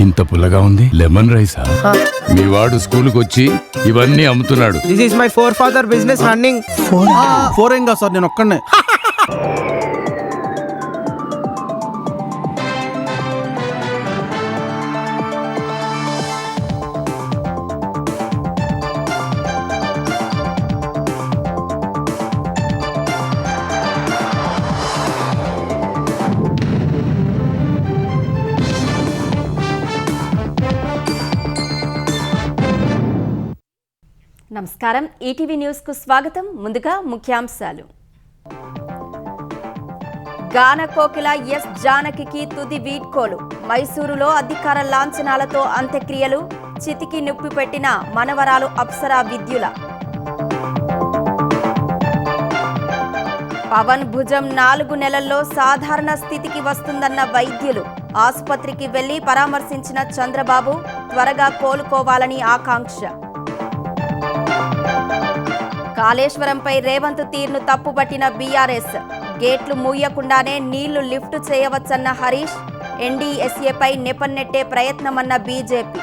ఇంత పుల్లగా ఉంది. లెమన్ రైసా? మీ వాడు స్కూల్కి వచ్చి ఇవన్నీ అమ్ముతున్నాడు. This is my four father business running. Four ఏం కాదు సార్, నేను ఒక్కనే. నమస్కారం, ఈటీవీ న్యూస్ కు స్వాగతం. ముందుగా ముఖ్యాంశాలు. గాన కోకిల ఎస్ జానకికి తుది వీడ్కోలు. మైసూరులో అధికార లాంఛనాలతో అంత్యక్రియలు. చితికి నిప్పి పెట్టిన మనవరాలు అప్సరా విద్యుల. పవన్ భుజం 4 నెలల్లో సాధారణ స్థితికి వస్తుందన్న వైద్యులు. ఆసుపత్రికి వెళ్లి పరామర్శించిన చంద్రబాబు త్వరగా కోలుకోవాలని ఆకాంక్ష. కాళేశ్వరంపై రేవంత్ తీరును తప్పుబట్టిన బీఆర్ఎస్. గేట్లు మూయకుండానే నీళ్లు లిఫ్ట్ చేయవచ్చన్న హరీష్. ఎన్డీఎస్ఏపై నెపన్నెట్టే ప్రయత్నమన్న బీజేపీ.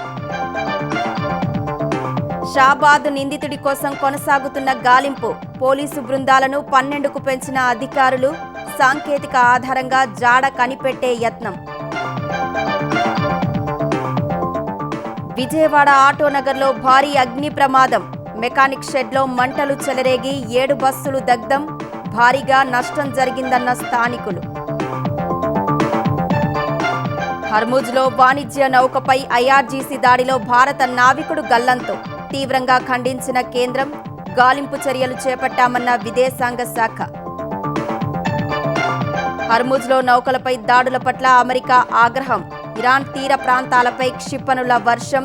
షాబాద్ నిందితుడి కోసం కొనసాగుతున్న గాలింపు. పోలీసు బృందాలను 12కు పెంచిన అధికారులు. సాంకేతిక ఆధారంగా జాడ కనిపెట్టే యత్నం. విజయవాడ ఆటోనగర్లో భారీ అగ్ని ప్రమాదం. మెకానిక్ షెడ్లో మంటలు చెలరేగి 7 బస్సులు దగ్ధం. భారీగా నష్టం జరిగిందన్న స్థానికులు. హర్ముజ్లో వాణిజ్య నౌకపై ఐఆర్జీసీ దాడిలో భారత నావికుడు గల్లంతు. తీవ్రంగా ఖండించిన కేంద్రం. గాలింపు చర్యలు చేపట్టామన్న విదేశాంగ శాఖ. హర్ముజ్లో నౌకలపై దాడుల పట్ల అమెరికా ఆగ్రహం. ఇరాన్ తీర ప్రాంతాలపై క్షిపణుల వర్షం.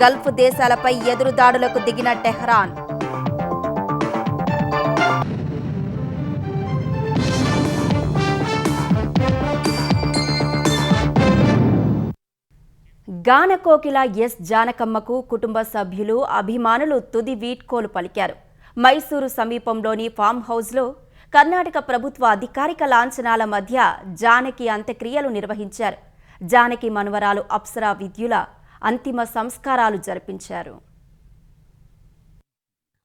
గల్ఫ్ దేశాలపై ఎదురుదాడులకు దిగిన టెహ్రాన్. గాన కోకిల ఎస్ జానకమ్మకు కుటుంబ సభ్యులు, అభిమానులు తుది వీడ్కోలు పలికారు. మైసూరు సమీపంలోని ఫామ్ హౌస్లో కర్ణాటక ప్రభుత్వ అధికారిక లాంఛనాల మధ్య జానకి అంత్యక్రియలు నిర్వహించారు. జానకి మనవరాలు అప్సరా విద్యుల అంతిమ సంస్కారాలు జరిపించారు.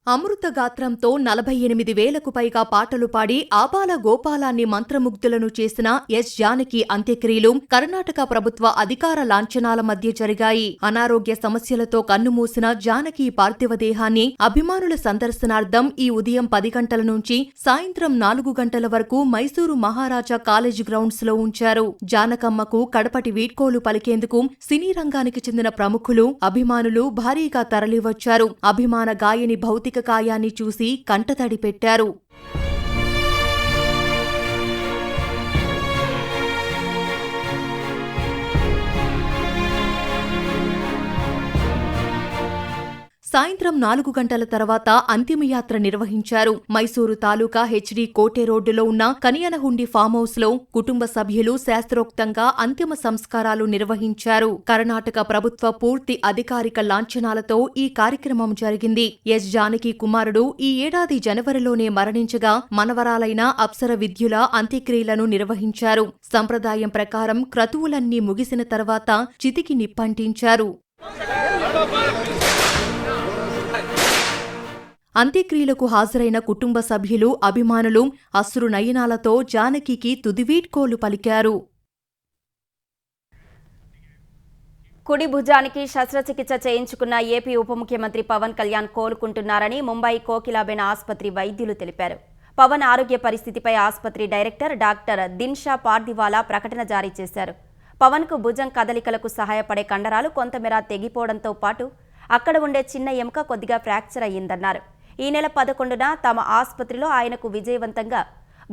అమృత గాత్రంతో 48,000కు పైగా పాటలు పాడి ఆబాల గోపాలాన్ని మంత్రముగ్ధులను చేసిన ఎస్ జానకి అంత్యక్రియలు కర్ణాటక ప్రభుత్వ అధికార లాంఛనాల మధ్య జరిగాయి. అనారోగ్య సమస్యలతో కన్నుమూసిన జానకి పార్థివ దేహాన్ని అభిమానుల సందర్శనార్థం ఈ ఉదయం 10 గంటల నుంచి సాయంత్రం 4 గంటల వరకు మైసూరు మహారాజా కాలేజ్ గ్రౌండ్స్ లో ఉంచారు. జానకమ్మకు కడపటి వీడ్కోలు పలికేందుకు సినీ రంగానికి చెందిన ప్రముఖులు, అభిమానులు భారీగా తరలివచ్చారు. అభిమాన గాయని భౌతిక కాయాన్ని చూసి కంటతడి పెట్టారు. సాయంత్రం 4 గంటల తర్వాత అంతిమయాత్ర నిర్వహించారు. మైసూరు తాలూకా హెచ్డి కోటే రోడ్డులో ఉన్న కనియనహుండి ఫామ్ హౌస్ లో కుటుంబ సభ్యులు శాస్త్రోక్తంగా అంతిమ సంస్కారాలు నిర్వహించారు. కర్ణాటక ప్రభుత్వ పూర్తి అధికారిక లాంఛనాలతో ఈ కార్యక్రమం జరిగింది. ఎస్ జానకి కుమారుడు ఈ ఏడాది జనవరిలోనే మరణించగా మనవరాలైన అప్సర విద్యుల అంత్యక్రియలను నిర్వహించారు. సంప్రదాయం ప్రకారం క్రతువులన్నీ ముగిసిన తర్వాత చితికి నిప్పంటించారు. అంత్యక్రియలకు హాజరైన కుటుంబ సభ్యులు, అభిమానులు అశ్రు నయనాలతో జానకికి తుదివీడ్కోలు పలికారు. కుడి భుజానికి శస్త్రచికిత్స చేయించుకున్న ఏపీ ఉప ముఖ్యమంత్రి పవన్ కళ్యాణ్ కోలుకుంటున్నారని ముంబై కోకిలాబెన్ ఆసుపత్రి వైద్యులు తెలిపారు. పవన్ ఆరోగ్య పరిస్థితిపై ఆసుపత్రి డైరెక్టర్ డాక్టర్ దిన్షా పార్దివాలా ప్రకటన జారీ చేశారు. పవన్కు భుజం కదలికలకు సహాయపడే కండరాలు కొంతమేర తెగిపోవడంతో పాటు అక్కడ ఉండే చిన్న ఎముక కొద్దిగా ఫ్రాక్చర్ అయ్యిందన్నారు. ఈ నెల 11న తమ ఆసుపత్రిలో ఆయనకు విజయవంతంగా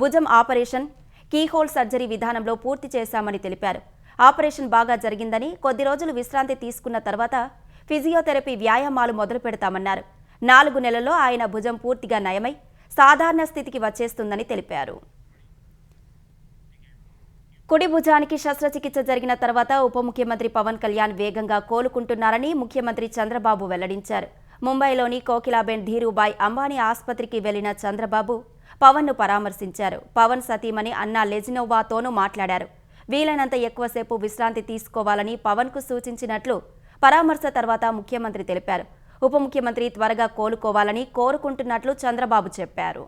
భుజం ఆపరేషన్, కీహోల్ సర్జరీ విధానంలో పూర్తి చేశామని తెలిపారు. ఆపరేషన్ బాగా జరిగిందని, కొద్ది రోజులు విశ్రాంతి తీసుకున్న తర్వాత ఫిజియోథెరపీ వ్యాయామాలు మొదలు పెడతామన్నారు. 4 నెలల్లో ఆయన భుజం పూర్తిగా నయమై సాధారణ స్థితికి వచ్చేస్తుందని తెలిపారు. కుడి భుజానికి శస్త్రచికిత్స జరిగిన తర్వాత ఉప ముఖ్యమంత్రి పవన్ కళ్యాణ్ వేగంగా కోలుకుంటున్నారని ముఖ్యమంత్రి చంద్రబాబు వెల్లడించారు. ముంబైలోని కోకిలాబెన్ ధీరుభాయ్ అంబానీ ఆసుపత్రికి వెళ్లిన చంద్రబాబు పవన్ను పరామర్శించారు. పవన్ సతీమణి అన్నా లెజినోవాతోనూ మాట్లాడారు. వీలైనంత ఎక్కువసేపు విశ్రాంతి తీసుకోవాలని పవన్కు సూచించినట్లు పరామర్శ తర్వాత ముఖ్యమంత్రి తెలిపారు. ఉప ముఖ్యమంత్రి త్వరగా కోలుకోవాలని కోరుకుంటున్నట్లు చంద్రబాబు చెప్పారు.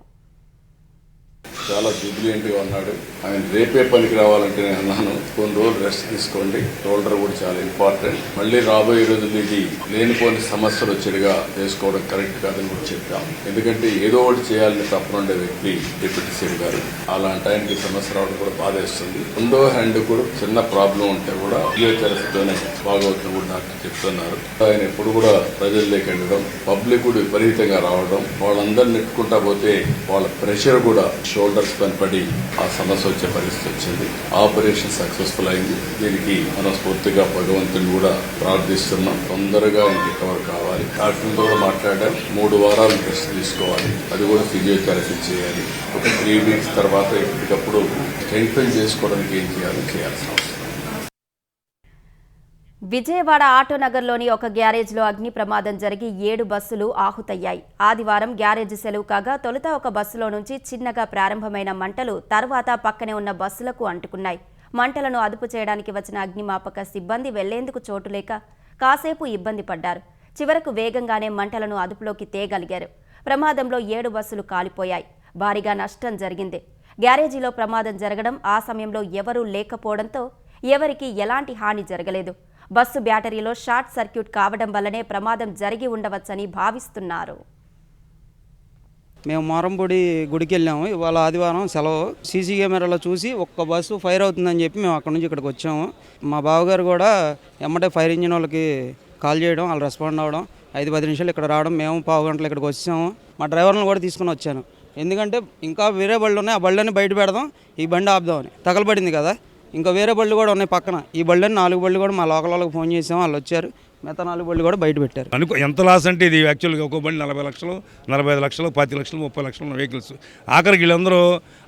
చాలా జూబిలియంట్గా ఉన్నాడు. ఆయన రేపే పనికి రావాలంటే నేను అన్నాను, కొన్ని రోజులు రెస్ట్ తీసుకోండి, షోల్డర్ కూడా చాలా ఇంపార్టెంట్. మళ్ళీ రాబోయే రోజులు ఇది లేనిపోని సమస్యలు వచ్చేట్టుగా చేసుకోవడం కరెక్ట్ కాదని కూడా చెప్పాం. ఎందుకంటే ఏదో ఒకటి చేయాలని తప్పనుండే వ్యక్తి డిప్యూటీ సీఎం గారు. అలాంటి ఆయనకి సమస్య రావడం కూడా బాధేస్తుంది. రెండో హ్యాండ్ కూడా చిన్న ప్రాబ్లం ఉంటే కూడా ఫిజియోథెరపీతోనే బాగవుతుంది కూడా డాక్టర్ చెప్తున్నారు. ఆయన ఎప్పుడు కూడా ప్రజల్లోకి వెళ్ళడం, పబ్లిక్ కూడా విపరీతంగా రావడం, వాళ్ళందరిని నెట్టుకుంటా పోతే వాళ్ళ ప్రెషర్ కూడా షోల్డర్స్ పని పడి ఆ సమస్య వచ్చే పరిస్థితి వచ్చింది. ఆపరేషన్ సక్సెస్ఫుల్ అయింది. దీనికి మనస్ఫూర్తిగా భగవంతుని కూడా ప్రార్థిస్తున్నాం. తొందరగా రికవర్ కావాలి. డాక్టర్తో కూడా మాట్లాడాం. 3 వారాలు రెస్ట్ తీసుకోవాలి. అది కూడా ఫిజియోథెరపీ చేయాలి. ఒక 3 వీక్స్ తర్వాత ఎప్పటికప్పుడు స్ట్రెంగ్తన్ చేసుకోవడానికి ఏం చేయాల్సిన అవసరం. విజయవాడ ఆటోనగర్లోని ఒక గ్యారేజ్లో అగ్ని ప్రమాదం జరిగి 7 బస్సులు ఆహుతయ్యాయి. ఆదివారం గ్యారేజ్ సెలవు కాగా తొలుత ఒక బస్సులో నుంచి చిన్నగా ప్రారంభమైన మంటలు తర్వాత పక్కనే ఉన్న బస్సులకు అంటుకున్నాయి. మంటలను అదుపు చేయడానికి వచ్చిన అగ్నిమాపక సిబ్బంది వెళ్లేందుకు చోటు లేక కాసేపు ఇబ్బంది పడ్డారు. చివరకు వేగంగానే మంటలను అదుపులోకి తేగలిగారు. ప్రమాదంలో 7 బస్సులు కాలిపోయాయి. భారీగా నష్టం జరిగింది. గ్యారేజీలో ప్రమాదం జరగడం, ఆ సమయంలో ఎవరూ లేకపోవడంతో ఎవరికీ ఎలాంటి హాని జరగలేదు. బస్సు బ్యాటరీలో షార్ట్ సర్క్యూట్ కావడం వల్లనే ప్రమాదం జరిగి ఉండవచ్చని భావిస్తున్నారు. మేము మారంపూడి గుడికి వెళ్ళాము. ఇవాళ ఆదివారం సెలవు. సీసీ కెమెరాలో చూసి ఒక్క బస్సు ఫైర్ అవుతుందని చెప్పి మేము అక్కడ నుంచి ఇక్కడికి వచ్చాము. మా బావగారు కూడా ఎమ్మటే ఫైర్ ఇంజిన్ వాళ్ళకి కాల్ చేయడం, వాళ్ళు రెస్పాండ్ అవ్వడం, 5-10 నిమిషాలు ఇక్కడ రావడం, మేము పావు గంటలు ఇక్కడికి వచ్చాము. మా డ్రైవర్లను కూడా తీసుకుని వచ్చాను. ఎందుకంటే ఇంకా వేరే బళ్ళు ఉన్నాయి, ఆ బళ్ళని బయట పెడదాం, ఈ బండి ఆపుదామని. తగలబడింది కదా, ఇంకా వేరే బళ్ళు కూడా ఉన్నాయి పక్కన. ఈ బళ్ళని 4 బళ్ళు కూడా మా లోకల్ వాళ్ళకి ఫోన్ చేసాము, వాళ్ళు వచ్చారు. మిగతా 4 బళ్ళు కూడా బయట పెట్టారు. ఎంత లాస్ అంటే ఇది యాక్చువల్గా ఒక బండి 40 లక్షలు, 45 లక్షలు, 25 లక్షలు, 30 లక్షలు ఉన్న వెహికల్స్. ఆఖరికి వీళ్ళందరూ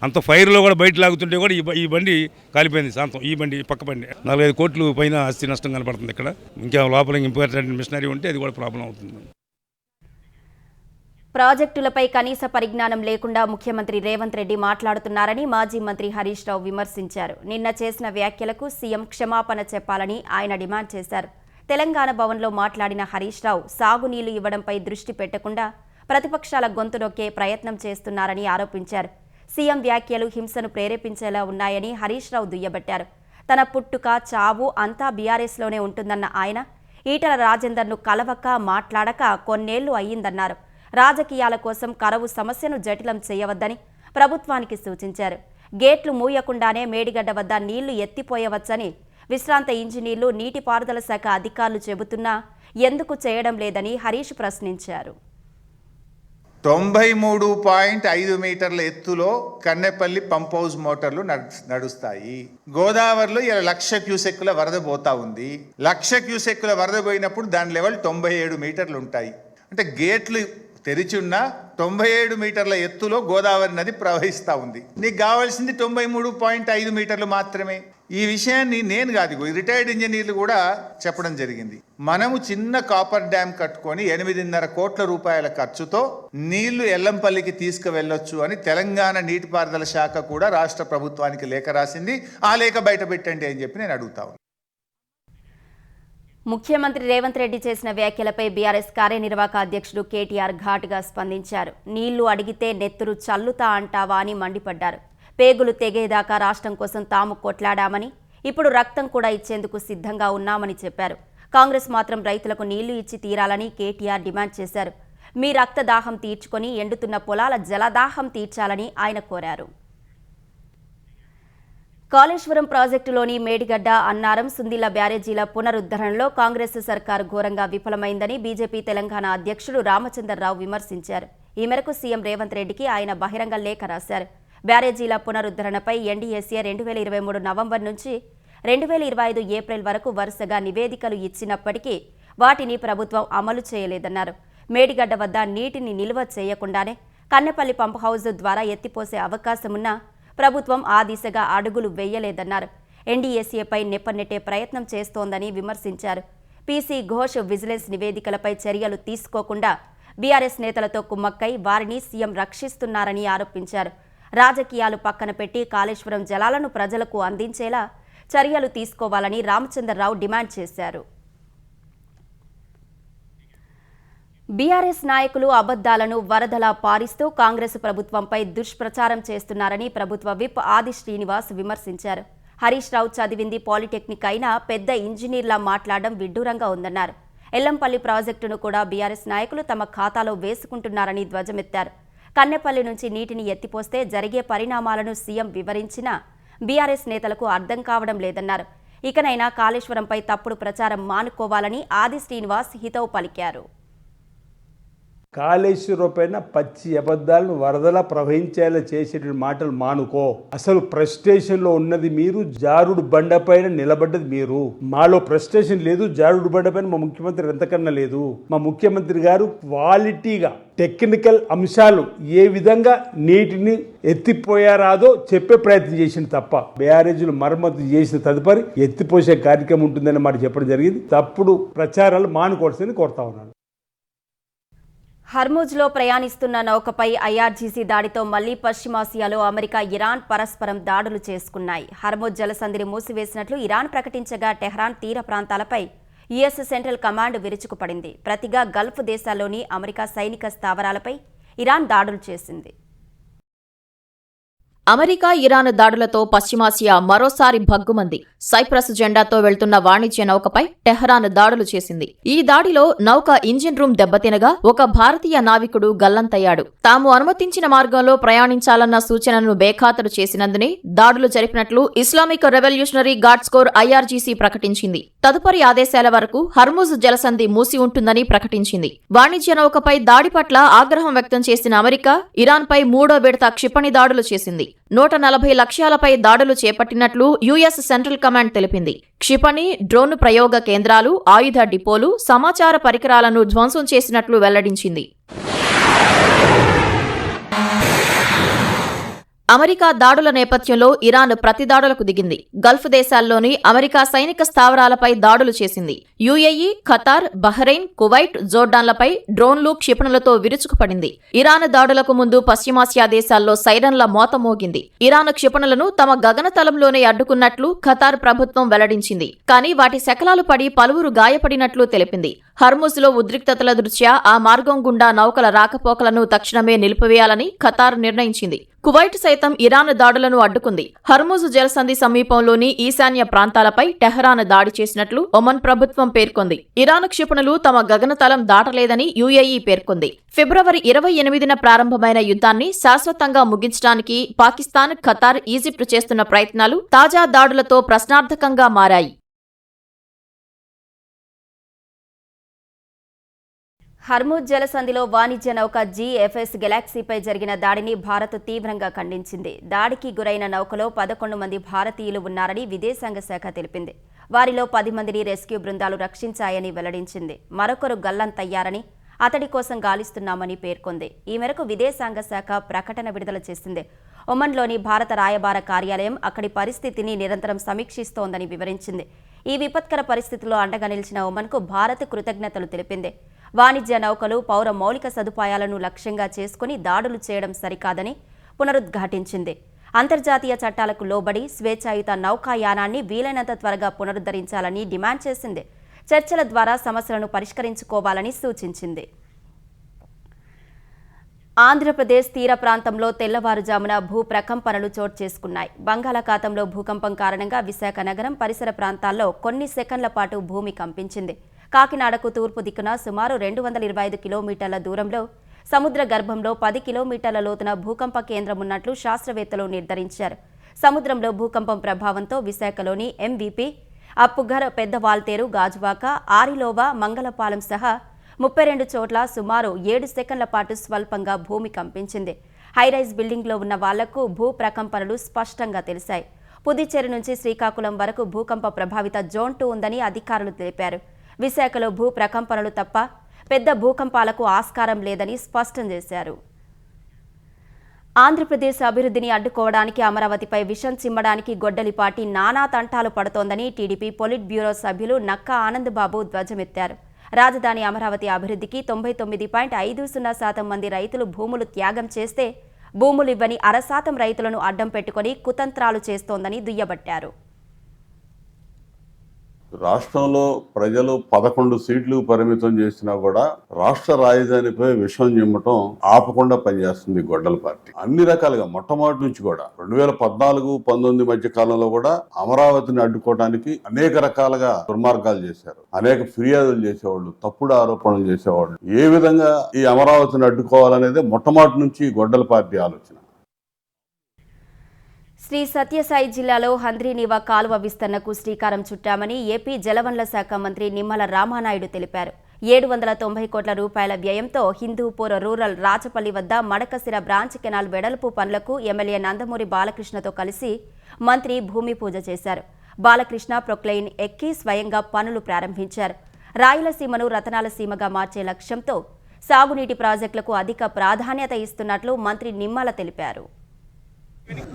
అంత ఫైర్లో కూడా బయట లాగుతుంటే కూడా ఈ బండి కాలిపోయింది. శాంతం ఈ బండి పక్క బండి 45 కోట్లు పైన ఆస్తి నష్టం కనపడుతుంది ఇక్కడ. ఇంకా లోపల ఇంపార్టెంట్ మిషనరీ ఉంటే అది కూడా ప్రాబ్లం అవుతుంది. ప్రాజెక్టులపై కనీస పరిజ్ఞానం లేకుండా ముఖ్యమంత్రి రేవంత్ రెడ్డి మాట్లాడుతున్నారని మాజీ మంత్రి హరీష్ రావు విమర్శించారు. నిన్న చేసిన వ్యాఖ్యలకు సీఎం క్షమాపణ చెప్పాలని ఆయన డిమాండ్ చేశారు. తెలంగాణ భవన్లో మాట్లాడిన హరీష్ రావు సాగునీళ్లు ఇవ్వడంపై దృష్టి పెట్టకుండా ప్రతిపక్షాల గొంతు నొక్కే ప్రయత్నం చేస్తున్నారని ఆరోపించారు. సీఎం వ్యాఖ్యలు హింసను ప్రేరేపించేలా ఉన్నాయని హరీష్ రావు దుయ్యబట్టారు. తన పుట్టుక చావు అంతా బీఆర్ఎస్లోనే ఉంటుందన్న ఆయన ఈటల రాజేందర్ను కలవక మాట్లాడక కొన్నేళ్లు అయ్యిందన్నారు. రాజకీయాల కోసం కరవు సమస్యను జటిలం చేయవద్దని ప్రభుత్వానికి సూచించారు. గేట్లు మూయకుండానే మేడిగడ్డ వద్ద నీళ్లు ఎత్తిపోయవచ్చని విశ్రాంత ఇంజనీర్లు, నీటిపారుదల శాఖ అధికారులు చెబుతున్నా ఎందుకు చేయడం లేదని హరీష్ ప్రశ్నించారు. 93.5 మీటర్ల ఎత్తులో కన్నెపల్లి పంప్ హౌస్ మోటార్లు నడుస్తాయి. గోదావరిలో 1,00,000 క్యూసెక్కుల వరద పోతా ఉంది. 1,00,000 క్యూసెక్కుల వరద పోయినప్పుడు దాని లెవెల్ 97 మీటర్లు ఉంటాయి. అంటే గేట్లు తెరిచి ఉన్న 97 మీటర్ల ఎత్తులో గోదావరి నది ప్రవహిస్తూ ఉంది. నీకు కావాల్సింది 93.5 మీటర్లు మాత్రమే. ఈ విషయాన్ని నేను కాదు, రిటైర్డ్ ఇంజనీర్లు కూడా చెప్పడం జరిగింది. మనము చిన్న కాపర్ డ్యామ్ కట్టుకొని 8.5 కోట్ల రూపాయల ఖర్చుతో నీళ్లు ఎల్లంపల్లికి తీసుకువెళ్ళొచ్చు అని తెలంగాణ నీటిపారుదల శాఖ కూడా రాష్ట్ర ప్రభుత్వానికి లేఖ రాసింది. ఆ లేఖ బయట పెట్టండి అని చెప్పి నేను అడుగుతా ఉన్నాను. ముఖ్యమంత్రి రేవంత్ రెడ్డి చేసిన వ్యాఖ్యలపై బీఆర్ఎస్ కార్యనిర్వాహక అధ్యక్షుడు కేటీఆర్ ఘాటుగా స్పందించారు. నీళ్లు అడిగితే నెత్తురు చల్లుతా అంటావా అని మండిపడ్డారు. పేగులు తెగేదాకా రాష్ట్రం కోసం తాము కొట్లాడామని, ఇప్పుడు రక్తం కూడా ఇచ్చేందుకు సిద్ధంగా ఉన్నామని చెప్పారు. కాంగ్రెస్ మాత్రం రైతులకు నీళ్లు ఇచ్చి తీరాలని కేటీఆర్ డిమాండ్ చేశారు. మీ రక్తదాహం తీర్చుకొని ఎండుతున్న పొలాల జలదాహం తీర్చాలని ఆయన కోరారు. కాళేశ్వరం ప్రాజెక్టులోని మేడిగడ్డ, అన్నారం, సుందిళ్ల బ్యారేజీల పునరుద్ధరణలో కాంగ్రెస్ సర్కారు ఘోరంగా విఫలమైందని బీజేపీ తెలంగాణ అధ్యక్షుడు రామచంద్రరావు విమర్శించారు. ఈ మేరకు సీఎం రేవంత్ రెడ్డికి ఆయన బహిరంగ లేఖ రాశారు. బ్యారేజీల పునరుద్ధరణపై ఎన్డీఎస్ఏ 2023 నవంబర్ నుంచి 2025 ఏప్రిల్ వరకు వరుసగా నివేదికలు ఇచ్చినప్పటికీ వాటిని ప్రభుత్వం అమలు చేయలేదన్నారు. మేడిగడ్డ వద్ద నీటిని నిల్వ చేయకుండానే కన్నెపల్లి పంప్ హౌజ్ ద్వారా ఎత్తిపోసే అవకాశమున్నా ప్రభుత్వం ఆ దిశగా అడుగులు వేయలేదన్నారు. ఎన్డీఎస్ఏపై నెప్పనెట్టే ప్రయత్నం చేస్తోందని విమర్శించారు. పీసీ ఘోష్ విజిలెన్స్ నివేదికలపై చర్యలు తీసుకోకుండా బీఆర్ఎస్ నేతలతో కుమ్మక్కై వారిని సీఎం రక్షిస్తున్నారని ఆరోపించారు. రాజకీయాలు పక్కన పెట్టి కాళేశ్వరం జలాలను ప్రజలకు అందించేలా చర్యలు తీసుకోవాలని రామచంద్రరావు డిమాండ్ చేశారు. బీఆర్ఎస్ నాయకులు అబద్దాలను వరదలా పారిస్తూ కాంగ్రెస్ ప్రభుత్వంపై దుష్ప్రచారం చేస్తున్నారని ప్రభుత్వ విప్ ఆది శ్రీనివాస్ విమర్శించారు. హరీష్ రావు చదివింది పాలిటెక్నిక్ అయినా పెద్ద ఇంజనీర్లా మాట్లాడడం విడ్డూరంగా ఉందన్నారు. ఎల్లంపల్లి ప్రాజెక్టును కూడా బీఆర్ఎస్ నాయకులు తమ ఖాతాలో వేసుకుంటున్నారని ధ్వజమెత్తారు. కన్నెపల్లి నుంచి నీటిని ఎత్తిపోస్తే జరిగే పరిణామాలను సీఎం వివరించినా బీఆర్ఎస్ నేతలకు అర్థం కావడం లేదన్నారు. ఇకనైనా కాళేశ్వరంపై తప్పుడు ప్రచారం మానుకోవాలని ఆది శ్రీనివాస్ హితవు పలికారు. కాళేశ్వరం పైన పచ్చి అబద్ధాలను వరదలా ప్రవహించేలా చేసేటువంటి మాటలు మానుకో. అసలు ఫ్రస్ట్రేషన్లో ఉన్నది మీరు, జారుడు బండపైన నిలబడ్డది మీరు. మాలో ఫ్రస్ట్రేషన్ లేదు, జారుడు బండపైన మా ముఖ్యమంత్రి ఎంతకన్నా లేదు. మా ముఖ్యమంత్రి గారు క్వాలిటీగా టెక్నికల్ అంశాలు ఏ విధంగా నీటిని ఎత్తిపోయారాదో చెప్పే ప్రయత్నం చేసింది తప్ప బ్యారేజీలు మరమ్మతు చేసిన తదుపరి ఎత్తిపోసే కార్యక్రమం ఉంటుందని మాట చెప్పడం జరిగింది. తప్పుడు ప్రచారాలు మానుకోవాల్సిందని కోరుతా ఉన్నాను. హర్ముజ్లో ప్రయాణిస్తున్న నౌకపై ఐఆర్జీసీ దాడితో మళ్లీ పశ్చిమాసియాలో అమెరికా, ఇరాన్ పరస్పరం దాడులు చేసుకున్నాయి. హర్ముజ్ జలసంధిని మూసివేసినట్లు ఇరాన్ ప్రకటించగా టెహ్రాన్ తీర ప్రాంతాలపై యుఎస్ సెంట్రల్ కమాండ్ విరుచుకుపడింది. ప్రతిగా గల్ఫ్ దేశాల్లోని అమెరికా సైనిక స్థావరాలపై ఇరాన్ దాడులు చేసింది. అమెరికా, ఇరాన్ దాడులతో పశ్చిమాసియా మరోసారి భగ్గుమంది. సైప్రస్ జెండాతో వెళ్తున్న వాణిజ్య నౌకపై టెహ్రాన్ దాడులు చేసింది. ఈ దాడిలో నౌక ఇంజిన్ రూమ్ దెబ్బతినగా ఒక భారతీయ నావికుడు గల్లంతయ్యాడు. తాము అనుమతించిన మార్గంలో ప్రయాణించాలన్న సూచనను బేఖాతరు చేసినందునే దాడులు జరిపినట్లు Islamic Revolutionary Guards Corps IRGC ప్రకటించింది. తదుపరి ఆదేశాల వరకు హర్ముజ్ జలసంధి మూసి ఉంటుందని ప్రకటించింది. వాణిజ్య నౌకపై దాడి పట్ల ఆగ్రహం వ్యక్తం చేసిన అమెరికా, ఇరాన్పై మూడో విడత క్షిపణి దాడులు చేసింది. 140 లక్ష్యాలపై దాడులు చేపట్టినట్లు యుఎస్ సెంట్రల్ కమాండ్ తెలిపింది. క్షిపణి, డ్రోన్ ప్రయోగ కేంద్రాలు, ఆయుధ డిపోలు, సమాచార పరికరాలను ధ్వంసం చేసినట్లు వెల్లడించింది. అమెరికా దాడుల నేపథ్యంలో ఇరాన్ ప్రతిదాడులకు దిగింది. గల్ఫ్ దేశాల్లోని అమెరికా సైనిక స్థావరాలపై దాడులు చేసింది. యుఏఈ, ఖతార్, బహ్రెయిన్, కువైట్, జోర్డాన్లపై డ్రోన్లు, క్షిపణులతో విరుచుకుపడింది. ఇరాన్ దాడులకు ముందు పశ్చిమాసియా దేశాల్లో సైరన్ల మోత మోగింది. ఇరాన్ క్షిపణులను తమ గగనతలంలోనే అడ్డుకున్నట్లు ఖతార్ ప్రభుత్వం వెల్లడించింది. కానీ వాటి శకలాలు పడి పలువురు గాయపడినట్లు తెలిపింది. హర్ముజ్లో ఉద్రిక్తతల దృష్ట్యా ఆ మార్గం గుండా నౌకల రాకపోకలను తక్షణమే నిలిపివేయాలని ఖతార్ నిర్ణయించింది. కువైట్ సైతం ఇరాన్ దాడులను అడ్డుకుంది. హర్ముజ్ జలసంధి సమీపంలోని ఈశాన్య ప్రాంతాలపై టెహ్రాన్ దాడి చేసినట్లు ఒమన్ ప్రభుత్వం పేర్కొంది. ఇరాన్ క్షిపణులు తమ గగనతలం దాటలేదని యుఏఈ పేర్కొంది. ఫిబ్రవరి 28న ప్రారంభమైన యుద్ధాన్ని శాశ్వతంగా ముగించడానికి పాకిస్తాన్, ఖతార్, ఈజిప్ట్ చేస్తున్న ప్రయత్నాలు తాజా దాడులతో ప్రశ్నార్థకంగా మారాయి. హర్ముజ్ జలసంధిలో వాణిజ్య నౌక జిఎఫ్ఎస్ గెలాక్సీపై జరిగిన దాడిని భారత్ తీవ్రంగా ఖండించింది. దాడికి గురైన నౌకలో 11 మంది భారతీయులు ఉన్నారని విదేశాంగ శాఖ తెలిపింది. వారిలో 10 మందిని రెస్క్యూ బృందాలు రక్షించాయని వెల్లడించింది. మరొకరు గల్లంతయ్యారని, అతడి కోసం గాలిస్తున్నామని పేర్కొంది. ఈ మేరకు విదేశాంగ శాఖ ప్రకటన విడుదల చేసింది. ఒమన్లోని భారత రాయబార కార్యాలయం అక్కడి పరిస్థితిని నిరంతరం సమీక్షిస్తోందని వివరించింది. ఈ విపత్కర పరిస్థితుల్లో అండగా నిలిచిన ఒమన్కు భారత్ కృతజ్ఞతలు తెలిపింది. వాణిజ్య నౌకలు పౌర మౌలిక సదుపాయాలను లక్ష్యంగా చేసుకుని దాడులు చేయడం సరికాదని పునరుద్ఘాటించింది. అంతర్జాతీయ చట్టాలకు లోబడి స్వేచ్ఛాయుత నౌకాయానాన్ని వీలైనంత త్వరగా పునరుద్ధరించాలని డిమాండ్ చేసింది. చర్చల ద్వారా సమస్యలను పరిష్కరించుకోవాలని సూచించింది. ఆంధ్రప్రదేశ్ తీర ప్రాంతంలో తెల్లవారుజామున భూ ప్రకంపనలు చోటు చేసుకున్నాయి. బంగాళాఖాతంలో భూకంపం కారణంగా విశాఖ నగరం పరిసర ప్రాంతాల్లో కొన్ని సెకన్ల పాటు భూమి కంపించింది. కాకినాడకు తూర్పు దిక్కున సుమారు 225 కిలోమీటర్ల దూరంలో సముద్ర గర్భంలో 10 కిలోమీటర్ల లోతున భూకంప కేంద్రం ఉన్నట్లు శాస్త్రవేత్తలు నిర్ధారించారు. సముద్రంలో భూకంపం ప్రభావంతో విశాఖలోని ఎంవీపీ, అప్పుఘర్, పెద్ద వాల్తేరు, గాజువాక, ఆరిలోవా, మంగళపాలెం సహా 32 చోట్ల సుమారు 7 సెకన్ల పాటు స్వల్పంగా భూమి కంపించింది. హైరైజ్ బిల్డింగ్లో ఉన్న వాళ్లకు భూ ప్రకంపనలు స్పష్టంగా తెలిశాయి. పుదుచ్చేరి నుంచి శ్రీకాకుళం వరకు భూకంప ప్రభావిత జోన్ 2 ఉందని అధికారులు తెలిపారు. విశాఖలో భూ ప్రకంపనలు తప్ప పెద్ద భూకంపాలకు ఆస్కారం లేదని స్పష్టం చేశారు. ఆంధ్రప్రదేశ్ అభివృద్ధిని అడ్డుకోవడానికి అమరావతిపై విషం చిమ్మడానికి గొడ్డలిపాటి నానా తంటాలు పడుతోందని టీడీపీ పొలిట్ బ్యూరో సభ్యులు నక్కా ఆనందబాబు ధ్వజమెత్తారు. రాజధాని అమరావతి అభివృద్ధికి 99.50% మంది రైతులు భూములు త్యాగం చేస్తే భూములివ్వని 0.5% రైతులను అడ్డం పెట్టుకుని కుతంత్రాలు చేస్తోందని దుయ్యబట్టారు. రాష్ట్రంలో ప్రజలు 11 సీట్లు పరిమితం చేసినా కూడా రాష్ట్ర రాజధానిపై విషం చిమ్మటం ఆపకుండా పనిచేస్తుంది గొడ్డల పార్టీ. అన్ని రకాలుగా మొట్టమొదటి నుంచి కూడా 2014-19 మధ్య కాలంలో కూడా అమరావతిని అడ్డుకోవడానికి అనేక రకాలుగా దుర్మార్గాలు చేశారు. అనేక ఫిర్యాదులు చేసేవాళ్ళు, తప్పుడు ఆరోపణలు చేసేవాళ్ళు. ఏ విధంగా ఈ అమరావతిని అడ్డుకోవాలనేది మొట్టమొదటి నుంచి గొడ్డల పార్టీ ఆలోచన. శ్రీ సత్యసాయి జిల్లాలో హంద్రీనీవా కాలువ విస్తరణకు శ్రీకారం చుట్టామని ఏపీ జలవనరుల శాఖ మంత్రి నిమ్మల రామానాయుడు తెలిపారు. 790 కోట్ల రూపాయల వ్యయంతో హిందూపూర్ రూరల్ రాచపల్లి వద్ద మడకశిర బ్రాంచ్ కెనాల్ వెడల్పు పనులకు ఎమ్మెల్యే నందమూరి బాలకృష్ణతో కలిసి మంత్రి భూమి పూజ చేశారు. బాలకృష్ణ ప్రొక్లైన్ ఎక్కి స్వయంగా పనులు ప్రారంభించారు. రాయలసీమను రతనాల సీమగా మార్చే లక్ష్యంతో సాగునీటి ప్రాజెక్టులకు అధిక ప్రాధాన్యత ఇస్తున్నట్లు మంత్రి నిమ్మల తెలిపారు.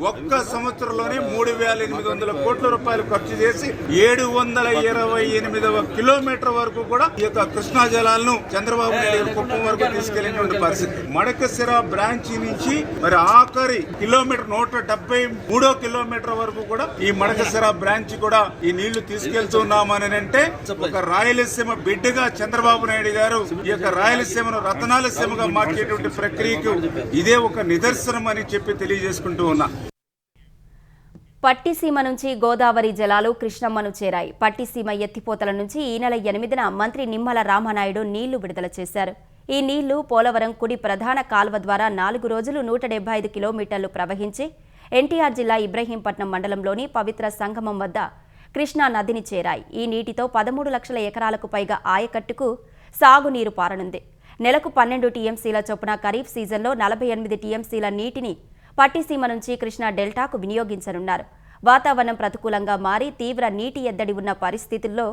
ఒక్క సంవత్సరంలోనే 3,800 కోట్ల రూపాయలు ఖర్చు చేసి 728వ కిలోమీటర్ వరకు కూడా ఈ యొక్క కృష్ణా జలాలను చంద్రబాబు నాయుడు కుప్పం వరకు తీసుకెళ్లినటువంటి పరిస్థితి. మడకశిర బ్రాంచ్ నుంచి మరి ఆఖరి కిలోమీటర్ 173వ కిలోమీటర్ వరకు కూడా ఈ మడకశిర బ్రాంచ్ కూడా ఈ నీళ్లు తీసుకెళ్తున్నామని అంటే ఒక రాయలసీమ బిడ్డగా చంద్రబాబు నాయుడు గారు ఈ యొక్క రాయలసీమను రతనాల సీమగా మార్చేటువంటి ప్రక్రియకు ఇదే ఒక నిదర్శనం అని చెప్పి తెలియజేసుకుంటూ ఉన్నా. పట్టిసీమ నుంచి గోదావరి జలాలు కృష్ణమ్మను చేరాయి. పట్టిసీమ ఎత్తిపోతల నుంచి ఈ నెల 8న మంత్రి నిమ్మల రామానాయుడు నీళ్లు విడుదల చేశారు. ఈ నీళ్లు పోలవరం కుడి ప్రధాన కాల్వ ద్వారా 4 రోజులు 175 కిలోమీటర్లు ప్రవహించి ఎన్టీఆర్ జిల్లా ఇబ్రహీంపట్నం మండలంలోని పవిత్ర సంగమం వద్ద కృష్ణా నదిని చేరాయి. ఈ నీటితో 13 లక్షల ఎకరాలకు పైగా ఆయకట్టుకు సాగునీరు పారనుంది. నెలకు 12 టీఎంసీల చొప్పున ఖరీఫ్ సీజన్లో 48 టీఎంసీల నీటిని పట్టిసీమ నుంచి కృష్ణా డెల్టాకు వినియోగించనున్నారు. వాతావరణం ప్రతికూలంగా మారి తీవ్ర నీటి ఎద్దడి ఉన్న పరిస్థితుల్లో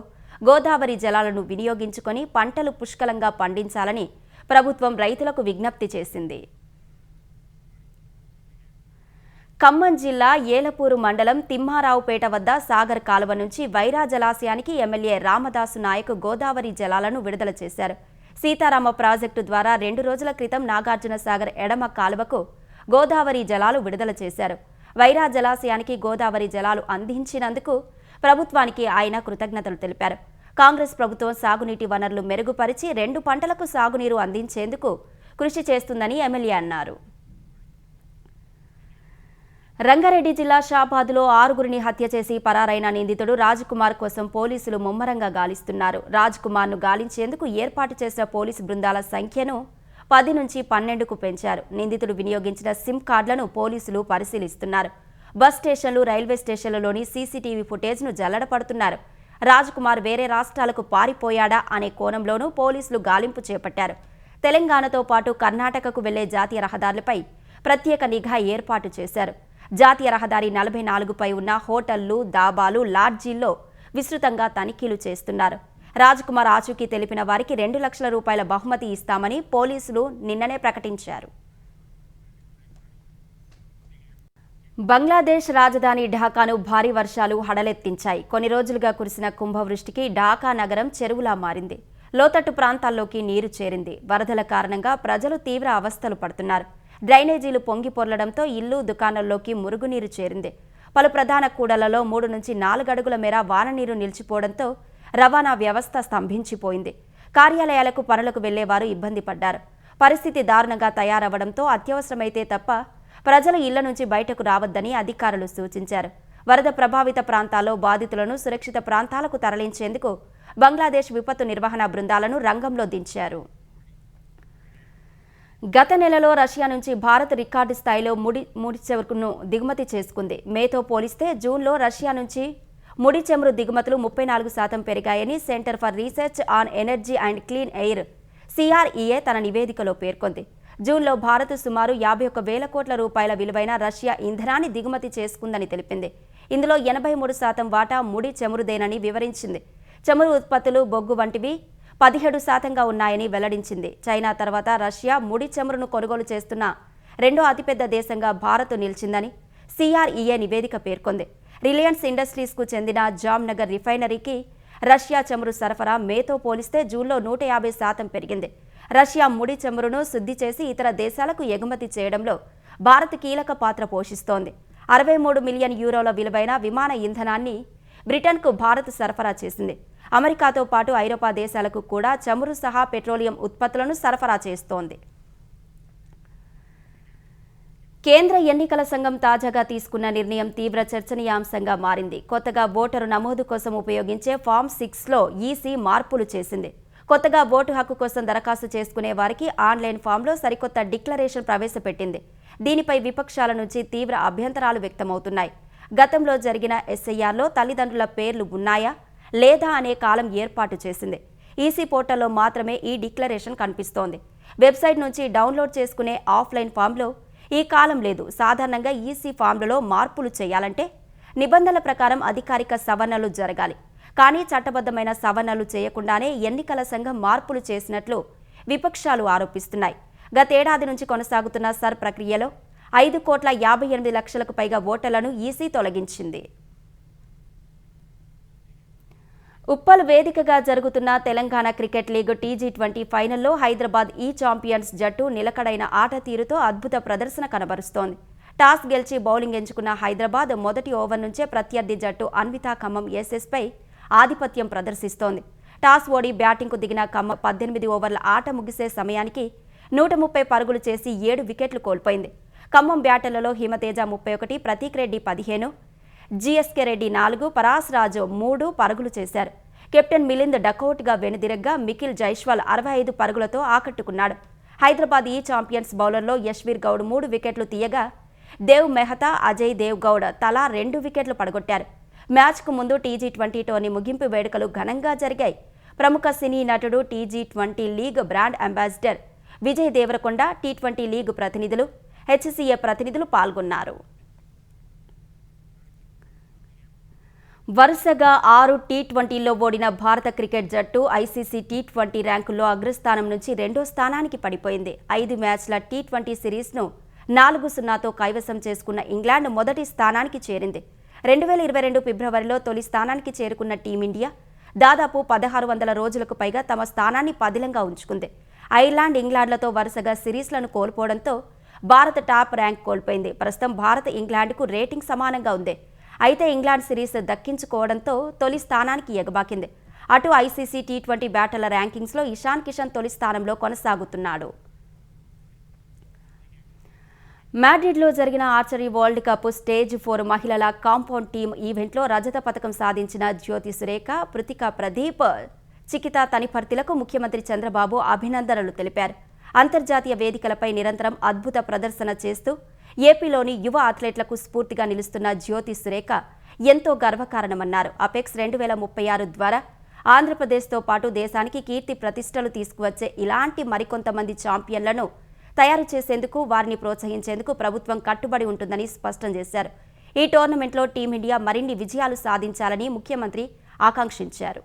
గోదావరి జలాలను వినియోగించుకొని పంటలు పుష్కలంగా పండించాలని ప్రభుత్వం రైతులకు విజ్ఞప్తి చేసింది. ఖమ్మం జిల్లా ఏలపూరు మండలం తిమ్మారావుపేట వద్ద సాగర్ కాలువ నుంచి వైరా జలాశయానికి ఎమ్మెల్యే రామదాసు నాయక్ గోదావరి జలాలను విడుదల చేశారు. సీతారామ ప్రాజెక్టు ద్వారా 2 రోజుల క్రితం నాగార్జున సాగర్ ఎడమ కాలువకు గోదావరి జలాలు విడుదల చేశారు. వైరా జలాశయానికి గోదావరి జలాలు అందించినందుకు ప్రభుత్వానికి ఆయన కృతజ్ఞతలు తెలిపారు. కాంగ్రెస్ ప్రభుత్వం సాగునీటి వనరులు మెరుగుపరిచి 2 పంటలకు సాగునీరు అందించేందుకు కృషి చేస్తుందని ఎమ్మెల్యే అన్నారు. రంగారెడ్డి జిల్లా షాబాద్లో 6గురిని హత్య చేసి పరారైన నిందితుడు రాజ్కుమార్ కోసం పోలీసులు ముమ్మరంగా గాలిస్తున్నారు. రాజ్కుమార్ను గాలించేందుకు ఏర్పాటు చేసిన పోలీసు బృందాల సంఖ్యను 10 నుంచి 12కు పెంచారు. నిందితుడు వినియోగించిన సిమ్ కార్డులను పోలీసులు పరిశీలిస్తున్నారు. బస్ స్టేషన్లు, రైల్వే స్టేషన్లలోని సీసీటీవీ ఫుటేజ్ను జల్లడపడుతున్నారు. రాజ్కుమార్ వేరే రాష్ట్రాలకు పారిపోయాడా అనే కోణంలోనూ పోలీసులు గాలింపు చేపట్టారు. తెలంగాణతో పాటు కర్ణాటకకు వెళ్లే జాతీయ రహదారులపై ప్రత్యేక నిఘా ఏర్పాటు చేశారు. జాతీయ రహదారి 44పై ఉన్న హోటళ్లు, దాబాలు, లాడ్జీల్లో విస్తృతంగా తనిఖీలు చేస్తున్నారు. రాజ్కుమార్ ఆచూకీ తెలిపిన వారికి 2 లక్షల రూపాయల బహుమతి ఇస్తామని పోలీసులు నిన్ననే ప్రకటించారు. బంగ్లాదేశ్ రాజధాని ఢాకాను భారీ వర్షాలు హడలెత్తించాయి. కొన్ని రోజులుగా కురిసిన కుంభవృష్టికి ఢాకా నగరం చెరువులా మారింది. లోతట్టు ప్రాంతాల్లోకి నీరు చేరింది. వరదల కారణంగా ప్రజలు తీవ్ర అవస్థలు పడుతున్నారు. డ్రైనేజీలు పొంగి పొర్లడంతో ఇల్లు, దుకాణాల్లోకి మురుగునీరు చేరింది. పలు ప్రధాన కూడళ్లలో 3 నుంచి 4 అడుగుల మేర వాననీరు నిలిచిపోవడంతో రవాణా వ్యవస్థ స్తంభించిపోయింది. కార్యాలయాలకు, పనులకు వెళ్లేవారు ఇబ్బంది పడ్డారు. పరిస్థితి దారుణంగా తయారవడంతో అత్యవసరమైతే తప్ప ప్రజలు ఇళ్ల నుంచి బయటకు రావద్దని అధికారులు సూచించారు. వరద ప్రభావిత ప్రాంతాల్లో బాధితులను సురక్షిత ప్రాంతాలకు తరలించేందుకు బంగ్లాదేశ్ విపత్తు నిర్వహణ బృందాలను రంగంలో దించారు. గత నెలలో రష్యా నుంచి భారత్ రికార్డు స్థాయిలో ముడి చమురును దిగుమతి చేసుకుంది. మేతో పోలిస్తే జూన్లో రష్యా నుంచి ముడి చమురు దిగుమతులు 34% పెరిగాయని centre for research on energy and clean air CREA తన నివేదికలో పేర్కొంది. జూన్లో భారత్ సుమారు 51,000 కోట్ల రూపాయల విలువైన రష్యా ఇంధనాన్ని దిగుమతి చేసుకుందని తెలిపింది. ఇందులో 83% వాటా ముడి చమురుదేనని వివరించింది. చమురు ఉత్పత్తులు, బొగ్గు వంటివి 17%గా ఉన్నాయని వెల్లడించింది. చైనా తర్వాత రష్యా ముడి చమురును కొనుగోలు చేస్తున్న 2వ అతిపెద్ద దేశంగా భారత్ నిలిచిందని CREA నివేదిక పేర్కొంది. రిలయన్స్ ఇండస్ట్రీస్కు చెందిన జామ్నగర్ రిఫైనరీకి రష్యా చమురు సరఫరా మేతో పోలిస్తే జూన్లో 150% పెరిగింది. రష్యా ముడి చమురును శుద్ధి చేసి ఇతర దేశాలకు ఎగుమతి చేయడంలో భారత్ కీలక పాత్ర పోషిస్తోంది. 63 మిలియన్ యూరోల విలువైన విమాన ఇంధనాన్ని బ్రిటన్కు భారత్ సరఫరా చేసింది. అమెరికాతో పాటు ఐరోపా దేశాలకు కూడా చమురు సహా పెట్రోలియం ఉత్పత్తులను సరఫరా చేస్తోంది. కేంద్ర ఎన్నికల సంఘం తాజాగా తీసుకున్న నిర్ణయం తీవ్ర చర్చనీయాంశంగా మారింది. కొత్తగా ఓటరు నమోదు కోసం ఉపయోగించే ఫామ్ 6లో ఈసీ మార్పులు చేసింది. కొత్తగా ఓటు హక్కు కోసం దరఖాస్తు చేసుకునే వారికి ఆన్లైన్ ఫామ్లో సరికొత్త డిక్లరేషన్ ప్రవేశపెట్టింది. దీనిపై విపక్షాల నుంచి తీవ్ర అభ్యంతరాలు వ్యక్తమవుతున్నాయి. గతంలో జరిగిన ఎస్ఐఆర్లో తల్లిదండ్రుల పేర్లు ఉన్నాయా లేదా అనే కాలం ఏర్పాటు చేసింది. ఈసీ పోర్టల్లో మాత్రమే ఈ డిక్లరేషన్ కనిపిస్తోంది. వెబ్సైట్ నుంచి డౌన్లోడ్ చేసుకునే ఆఫ్లైన్ ఫామ్లో ఈ కాలం లేదు. సాధారణంగా ఈసీ ఫామ్లలో మార్పులు చేయాలంటే నిబంధనల ప్రకారం అధికారిక సవరణలు జరగాలి. కానీ చట్టబద్ధమైన సవరణలు చేయకుండానే ఎన్నికల సంఘం మార్పులు చేసినట్లు విపక్షాలు ఆరోపిస్తున్నాయి. గతేడాది నుంచి కొనసాగుతున్న సర్ ప్రక్రియలో 5,58,00,000కు పైగా ఓటర్లను ఈసీ తొలగించింది. ఉప్పల్ వేదికగా జరుగుతున్న తెలంగాణ క్రికెట్ లీగ్ టీ20 ఫైనల్లో హైదరాబాద్ ఛాంపియన్స్ జట్టు నిలకడైన ఆట తీరుతో అద్భుత ప్రదర్శన కనబరుస్తోంది. టాస్ గెలిచి బౌలింగ్ ఎంచుకున్న హైదరాబాద్ మొదటి ఓవర్ నుంచే ప్రత్యర్థి జట్టు అన్వితా ఖమ్మం ఎస్ఎస్పై ఆధిపత్యం ప్రదర్శిస్తోంది. టాస్ ఓడి బ్యాటింగ్కు దిగిన ఖమ్మం 18 ఓవర్ల ఆట ముగిసే సమయానికి 130 పరుగులు చేసి 7 వికెట్లు కోల్పోయింది. ఖమ్మం బ్యాటర్లలో హిమతేజ 31, ప్రతీక్ రెడ్డి 15, జీఎస్కే రెడ్డి 4, పరాస్ రాజు 3 పరుగులు చేశారు. కెప్టెన్ మిలింద్ డకౌట్గా వెనుదిరగ్గా మిఖిల్ జైస్వాల్ 65 పరుగులతో ఆకట్టుకున్నాడు. హైదరాబాద్ ఛాంపియన్స్ బౌలర్లో యశ్వీర్ గౌడ్ 3 వికెట్లు తీయగా దేవ్ మెహతా, అజయ్ దేవ్ గౌడ్ తలా 2 వికెట్లు పడగొట్టారు. మ్యాచ్కు ముందు టీ20 టోర్నీ ముగింపు వేడుకలు ఘనంగా జరిగాయి. ప్రముఖ సినీ నటుడు, టీ20 league brand ambassador Vijay Devarakonda, టీ20 లీగ్ ప్రతినిధులు, హెచ్సీఏ ప్రతినిధులు పాల్గొన్నారు. వరుసగా 6 టీ20లో ఓడిన భారత క్రికెట్ జట్టు ఐసీసీ టీ20 ర్యాంకుల్లో అగ్రస్థానం నుంచి 2వ స్థానానికి పడిపోయింది. 5 మ్యాచ్ల టీ20 సిరీస్ను 4-0తో కైవసం చేసుకున్న ఇంగ్లాండ్ మొదటి స్థానానికి చేరింది. 2022 ఫిబ్రవరిలో తొలి స్థానానికి చేరుకున్న టీమిండియా దాదాపు 1600 రోజులకు పైగా తమ స్థానాన్ని పదిలంగా ఉంచుకుంది. ఐర్లాండ్, ఇంగ్లాండ్లతో వరుసగా సిరీస్లను కోల్పోవడంతో భారత్ టాప్ ర్యాంక్ కోల్పోయింది. ప్రస్తుతం భారత్, ఇంగ్లాండ్కు రేటింగ్ సమానంగా ఉంది. అయితే ఇంగ్లాండ్ సిరీస్ దక్కించుకోవడంతో తొలి స్థానానికి ఎగబాకింది. అటు ఐసీసీ టీ20 బ్యాటర్ల ర్యాంకింగ్స్లో ఇషాన్ కిషన్ తొలి స్థానంలో కొనసాగుతున్నాడు. మాడ్రిడ్లో జరిగిన ఆర్చరీ వరల్డ్ కప్ స్టేజ్ 4 మహిళల కాంపౌండ్ టీమ్ ఈవెంట్లో రజత పథకం సాధించిన జ్యోతి సురేఖ, పృతికా ప్రదీప్, చికితా తనిపర్తిలకు ముఖ్యమంత్రి చంద్రబాబు అభినందనలు తెలిపారు. అంతర్జాతీయ వేదికలపై నిరంతరం అద్భుత ప్రదర్శన చేస్తూ ఏపీలోని యువ అథ్లెట్లకు స్ఫూర్తిగా నిలుస్తున్న జ్యోతి సురేఖ ఎంతో గర్వకారణమన్నారు. అపెక్స్ 2036 ద్వారా ఆంధ్రప్రదేశ్తో పాటు దేశానికి కీర్తి ప్రతిష్టలు తీసుకువచ్చే ఇలాంటి మరికొంతమంది ఛాంపియన్లను తయారు చేసేందుకు, వారిని ప్రోత్సహించేందుకు ప్రభుత్వం కట్టుబడి ఉంటుందని స్పష్టం చేశారు. ఈ టోర్నమెంట్లో టీమిండియా మరిన్ని విజయాలు సాధించాలని ముఖ్యమంత్రి ఆకాంక్షించారు.